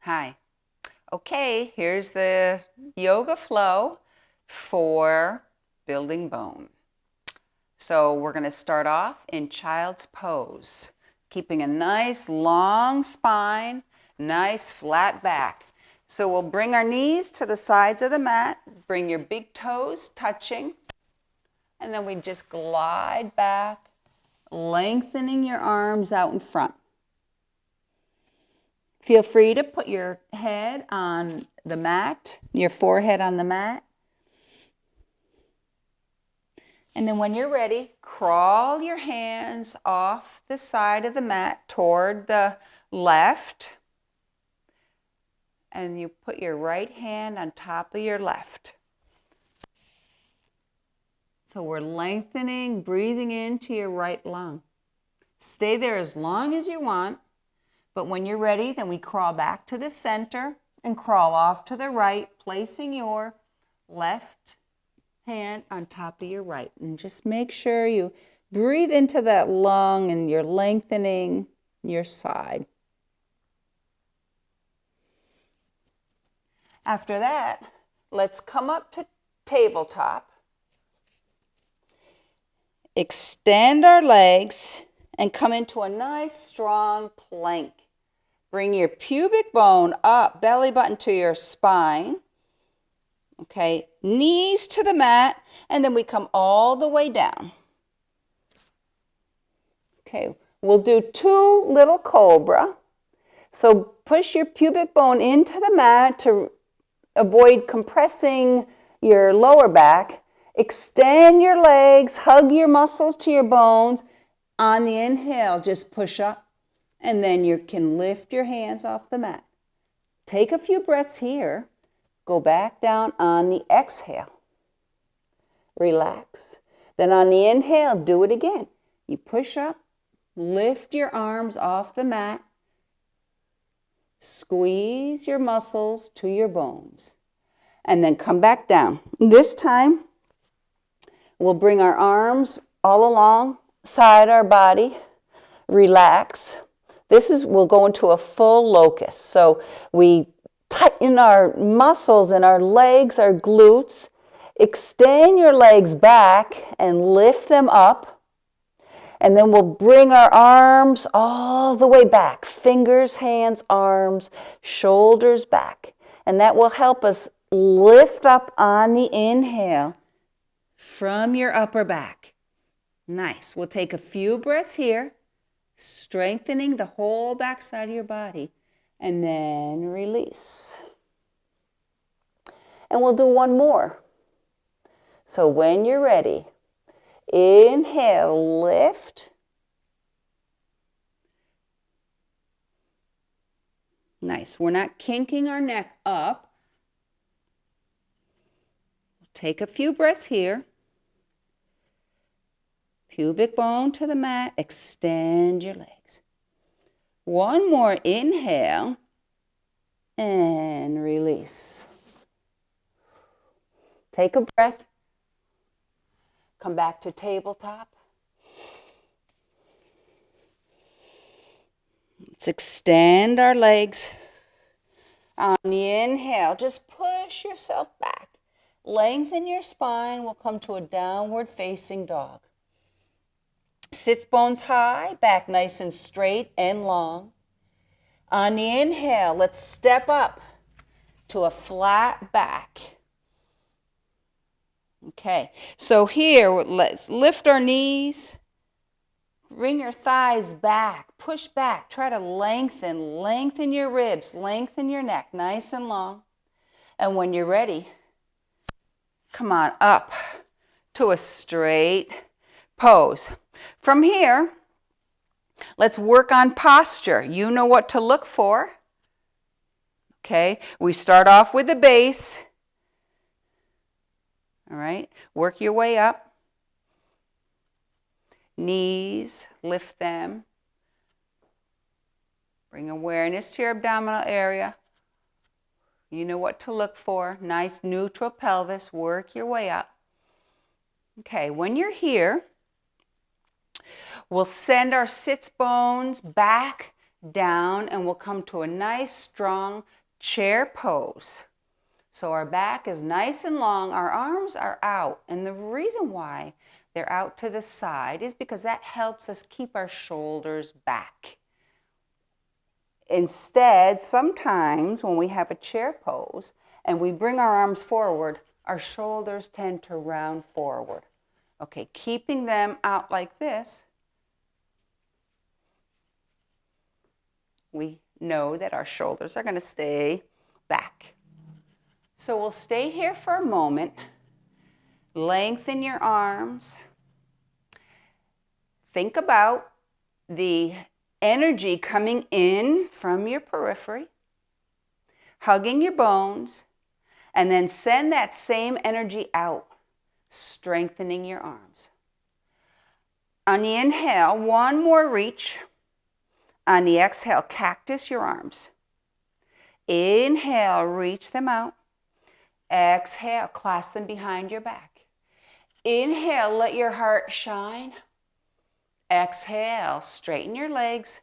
Hi. Okay, here's the yoga flow for building bone. So we're going to start off in child's pose, keeping a nice long spine, nice flat back. So we'll bring our knees to the sides of the mat, bring your big toes touching, and then we just glide back, lengthening your arms out in front. Feel free to put your head on the mat, your forehead on the mat. And then when you're ready, crawl your hands off the side of the mat toward the left. And you put your right hand on top of your left. So we're lengthening, breathing into your right lung. Stay there as long as you want. But when you're ready, then we crawl back to the center and crawl off to the right, placing your left hand on top of your right. And just make sure you breathe into that lung and you're lengthening your side. After that, let's come up to tabletop. Extend our legs and come into a nice strong plank. Bring your pubic bone up, belly button to your spine. Okay, knees to the mat, and then we come all the way down. Okay, we'll do two little cobra. So push your pubic bone into the mat to avoid compressing your lower back. Extend your legs, hug your muscles to your bones. On the inhale, just push up. And then you can lift your hands off the mat. Take a few breaths here. Go back down on the exhale. Relax. Then on the inhale, do it again. You push up, lift your arms off the mat. Squeeze your muscles to your bones. And then come back down. This time, we'll bring our arms all alongside our body. Relax. We'll go into a full locust. So we tighten our muscles in our legs, our glutes. Extend your legs back and lift them up. And then we'll bring our arms all the way back. Fingers, hands, arms, shoulders back. And that will help us lift up on the inhale from your upper back. Nice. We'll take a few breaths here. Strengthening the whole backside of your body, and then release. And we'll do one more. So when you're ready, inhale, lift. Nice. We're not kinking our neck up. Take a few breaths here. Pubic bone to the mat, extend your legs. One more inhale and release. Take a breath. Come back to tabletop. Let's extend our legs. On the inhale, just push yourself back. Lengthen your spine. We'll come to a downward facing dog. Sits bones high, back nice and straight and long. On the inhale, let's step up to a flat back. Okay, so here, let's lift our knees. Bring your thighs back, push back. Try to lengthen your ribs, lengthen your neck, nice and long. And when you're ready, come on up to a straight pose. From here, let's work on posture. You know what to look for. Okay, we start off with the base. All right, work your way up. Knees, lift them. Bring awareness to your abdominal area. You know what to look for. Nice neutral pelvis. Work your way up. Okay, when you're here, we'll send our sits bones back down, and we'll come to a nice strong chair pose. So our back is nice and long, our arms are out, and the reason why they're out to the side is because that helps us keep our shoulders back. Instead, sometimes when we have a chair pose and we bring our arms forward, our shoulders tend to round forward. Okay, keeping them out like this, we know that our shoulders are going to stay back. So we'll stay here for a moment. Lengthen your arms. Think about the energy coming in from your periphery, hugging your bones, and then send that same energy out, strengthening your arms. On the inhale, one more reach. On the exhale, cactus your arms. Inhale, reach them out. Exhale, clasp them behind your back. Inhale, let your heart shine. Exhale, straighten your legs,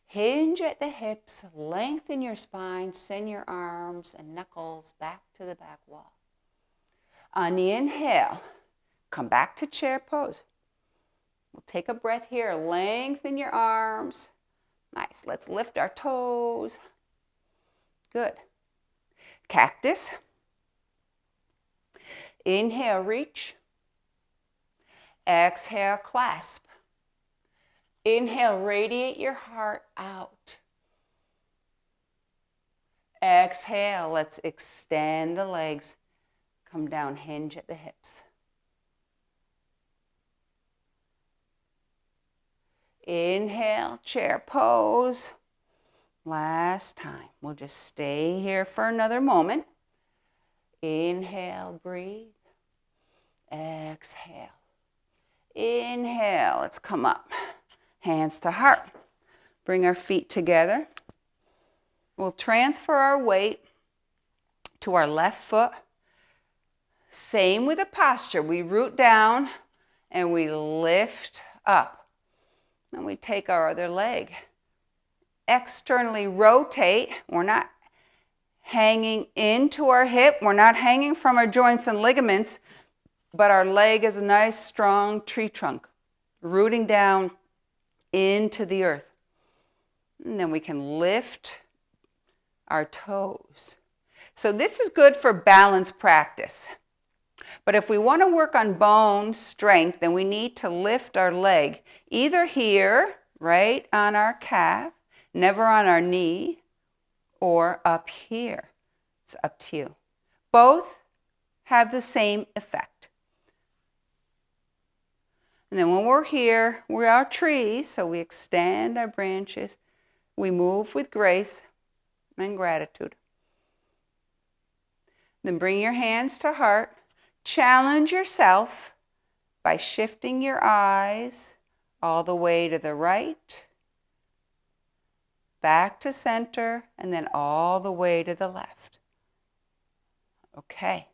hinge at the hips, lengthen your spine, send your arms and knuckles back to the back wall. On the inhale, come back to chair pose. We'll take a breath here, lengthen your arms. Nice, let's lift our toes. Good. Cactus. Inhale, reach. Exhale, clasp. Inhale, radiate your heart out. Exhale, let's extend the legs. Come down, hinge at the hips. Inhale, chair pose. Last time. We'll just stay here for another moment. Inhale, breathe. Exhale. Inhale, let's come up. Hands to heart. Bring our feet together. We'll transfer our weight to our left foot. Same with the posture. We root down and we lift up. And we take our other leg. Externally rotate. We're not hanging into our hip. We're not hanging from our joints and ligaments, but our leg is a nice strong tree trunk, rooting down into the earth. And then we can lift our toes. So this is good for balance practice. But if we want to work on bone strength, then we need to lift our leg, either here, right on our calf, never on our knee, or up here. It's up to you. Both have the same effect. And then when we're here, we're our trees, so we extend our branches. We move with grace and gratitude. Then bring your hands to heart. Challenge yourself by shifting your eyes all the way to the right, back to center, and then all the way to the left. Okay.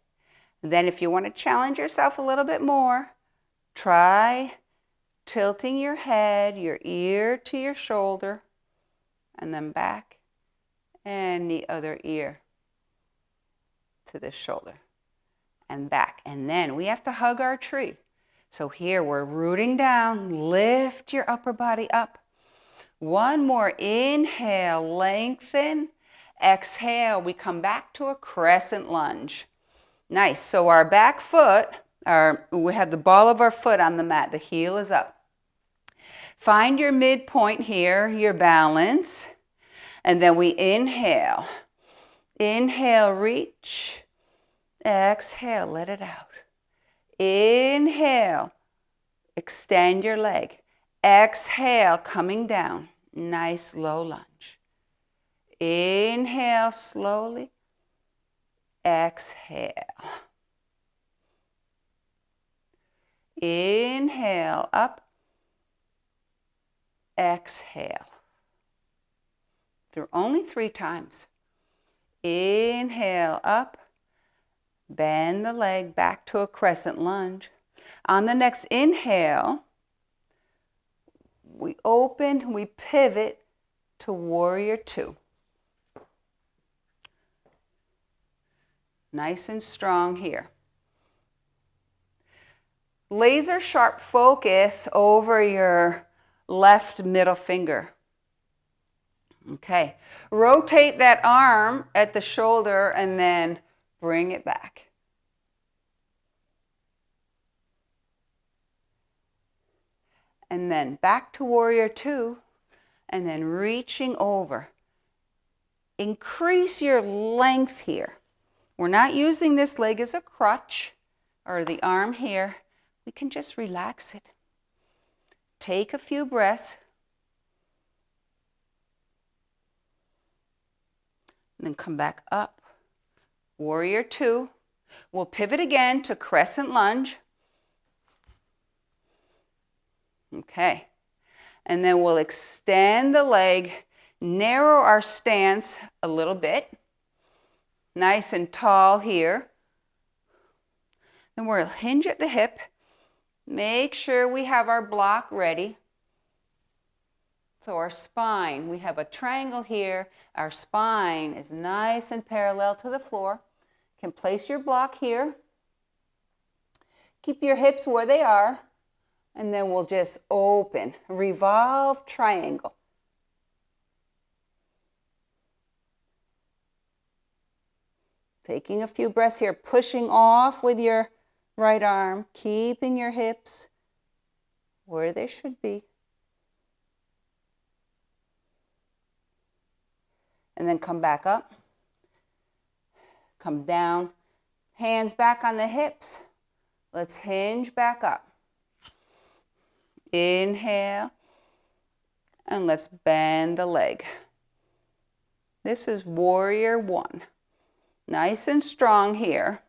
And then if you want to challenge yourself a little bit more, try tilting your head, your ear to your shoulder, and then back, and the other ear to the shoulder, and back. And then we have to hug our tree. So here we're rooting down. Lift your upper body up. One more. Inhale, lengthen. Exhale, we come back to a crescent lunge. Nice. So our back foot, we have the ball of our foot on the mat. The heel is up. Find your midpoint here, your balance. And then we inhale. Inhale, reach. Exhale, let it out. Inhale, extend your leg. Exhale, coming down. Nice low lunge. Inhale slowly. Exhale. Inhale up. Exhale. Through only 3 times. Inhale up. Bend the leg back to a crescent lunge. On the next inhale, we open, we pivot, to warrior two. Nice and strong here. Laser sharp focus over your left middle finger. Okay, rotate that arm at the shoulder and then bring it back. And then back to warrior two, and then reaching over. Increase your length here. We're not using this leg as a crutch or the arm here. We can just relax it. Take a few breaths. And then come back up. Warrior two. We'll pivot again to crescent lunge. Okay. And then we'll extend the leg, narrow our stance a little bit. Nice and tall here. Then we'll hinge at the hip. Make sure we have our block ready. So our spine, we have a triangle here. Our spine is nice and parallel to the floor. You can place your block here. Keep your hips where they are. And then we'll just open, revolve triangle. Taking a few breaths here, pushing off with your right arm, keeping your hips where they should be. And then come back up, come down, hands back on the hips. Let's hinge back up. Inhale, and let's bend the leg. This is warrior one. Nice and strong here.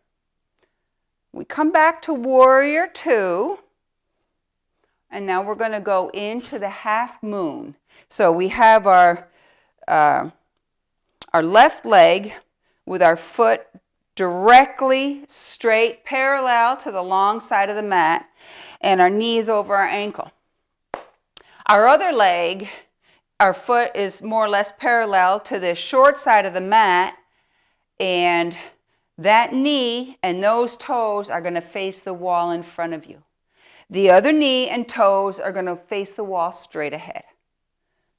We come back to warrior two, and now we're going to go into the half moon. So we have our left leg with our foot directly straight, parallel to the long side of the mat, and our knees over our ankle. Our other leg, our foot is more or less parallel to the short side of the mat, and that knee and those toes are going to face the wall in front of you. The other knee and toes are going to face the wall straight ahead.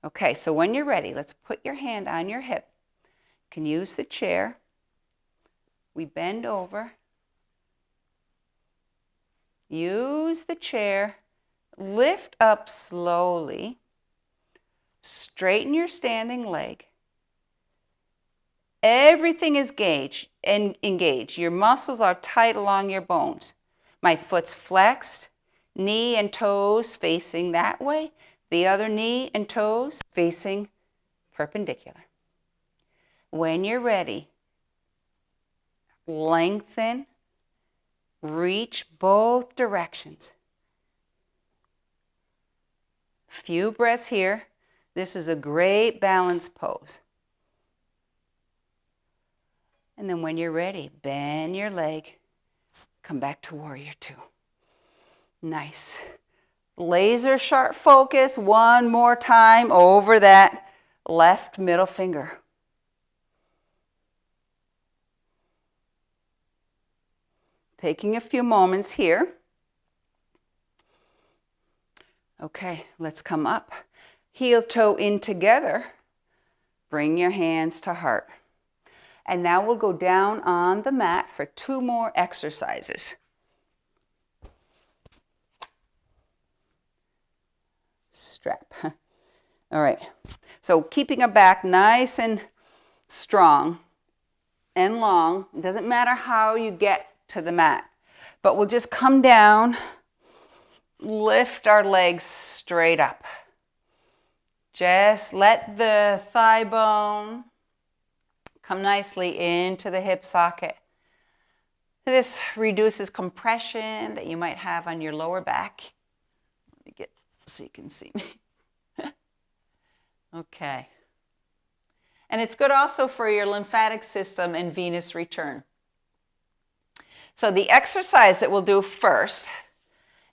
Okay, so when you're ready, let's put your hand on your hip. You can use the chair. We bend over. Use the chair. Lift up slowly. Straighten your standing leg. Everything is engaged. Your muscles are tight along your bones. My foot's flexed. Knee and toes facing that way. The other knee and toes facing perpendicular. When you're ready, lengthen, reach both directions. Few breaths here. This is a great balance pose. And then when you're ready, bend your leg, come back to warrior two. Nice. Laser sharp focus one more time over that left middle finger. Taking a few moments here. Okay, let's come up. Heel toe in together. Bring your hands to heart. And now we'll go down on the mat for two more exercises. Strap. All right, so keeping our back nice and strong and long. It doesn't matter how you get to the mat, but we'll just come down, lift our legs straight up. Just let the thigh bone come nicely into the hip socket. This reduces compression that you might have on your lower back. Let me get so you can see me. Okay. And it's good also for your lymphatic system and venous return. So the exercise that we'll do first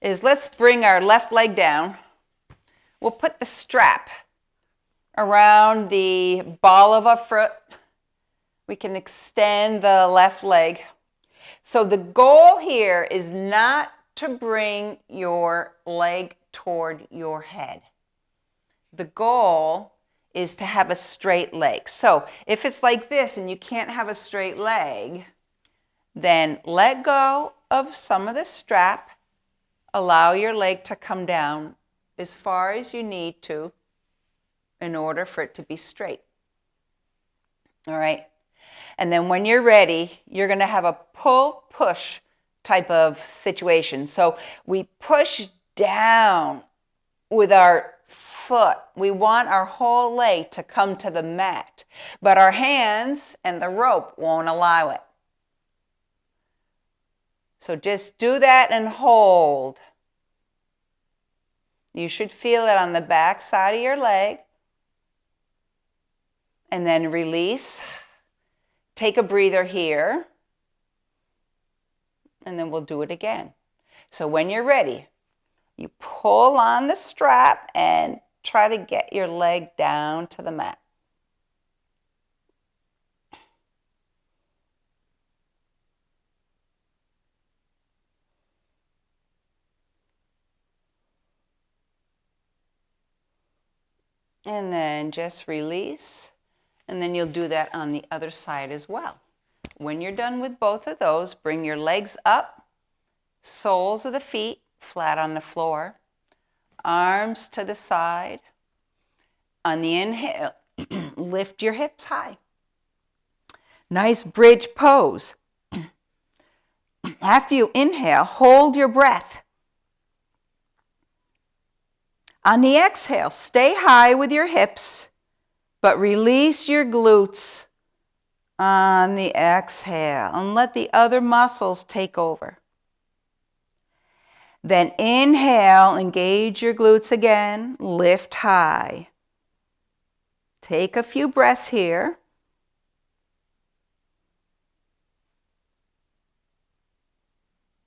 is let's bring our left leg down. We'll put the strap around the ball of our foot. We can extend the left leg. So the goal here is not to bring your leg toward your head. The goal is to have a straight leg. So if it's like this and you can't have a straight leg, then let go of some of the strap. Allow your leg to come down as far as you need to in order for it to be straight. All right. And then when you're ready, you're going to have a pull-push type of situation. So we push down with our foot. We want our whole leg to come to the mat, but our hands and the rope won't allow it. So just do that and hold. You should feel it on the back side of your leg. And then release. Take a breather here. And then we'll do it again. So when you're ready, you pull on the strap and try to get your leg down to the mat. And then just release. And then you'll do that on the other side as well. When you're done with both of those, bring your legs up, soles of the feet flat on the floor, arms to the side. On the inhale, lift your hips high. Nice bridge pose. After you inhale, hold your breath. On the exhale, stay high with your hips, but release your glutes on the exhale and let the other muscles take over. Then inhale, engage your glutes again, lift high. Take a few breaths here.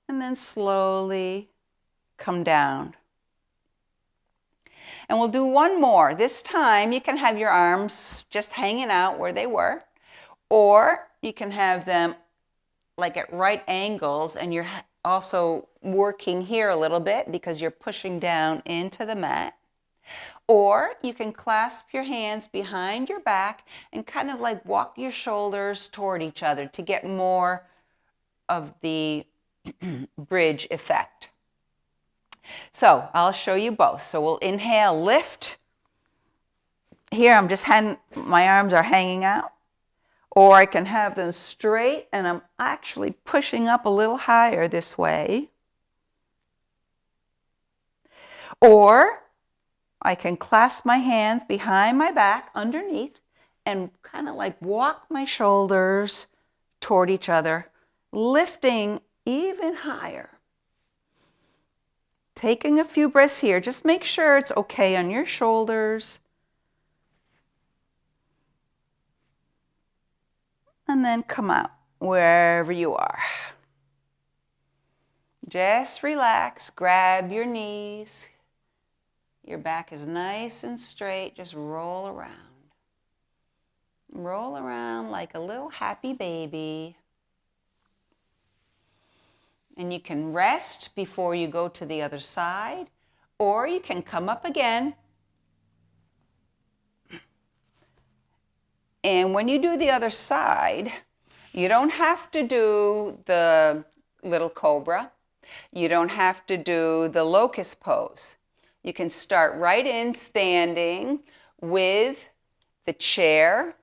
And then slowly come down. And we'll do one more. This time you can have your arms just hanging out where they were, or you can have them like at right angles and you're also working here a little bit because you're pushing down into the mat. Or you can clasp your hands behind your back and kind of like walk your shoulders toward each other to get more of the bridge effect. So I'll show you both. So we'll inhale, lift. Here I'm just my arms are hanging out. Or I can have them straight and I'm actually pushing up a little higher this way. Or I can clasp my hands behind my back underneath and kind of like walk my shoulders toward each other, lifting even higher. Taking a few breaths here. Just make sure it's okay on your shoulders. And then come out wherever you are. Just relax. Grab your knees. Your back is nice and straight. Just roll around. Roll around like a little happy baby. And you can rest before you go to the other side, or you can come up again. And when you do the other side, you don't have to do the little cobra. You don't have to do the locust pose. You can start right in standing with the chair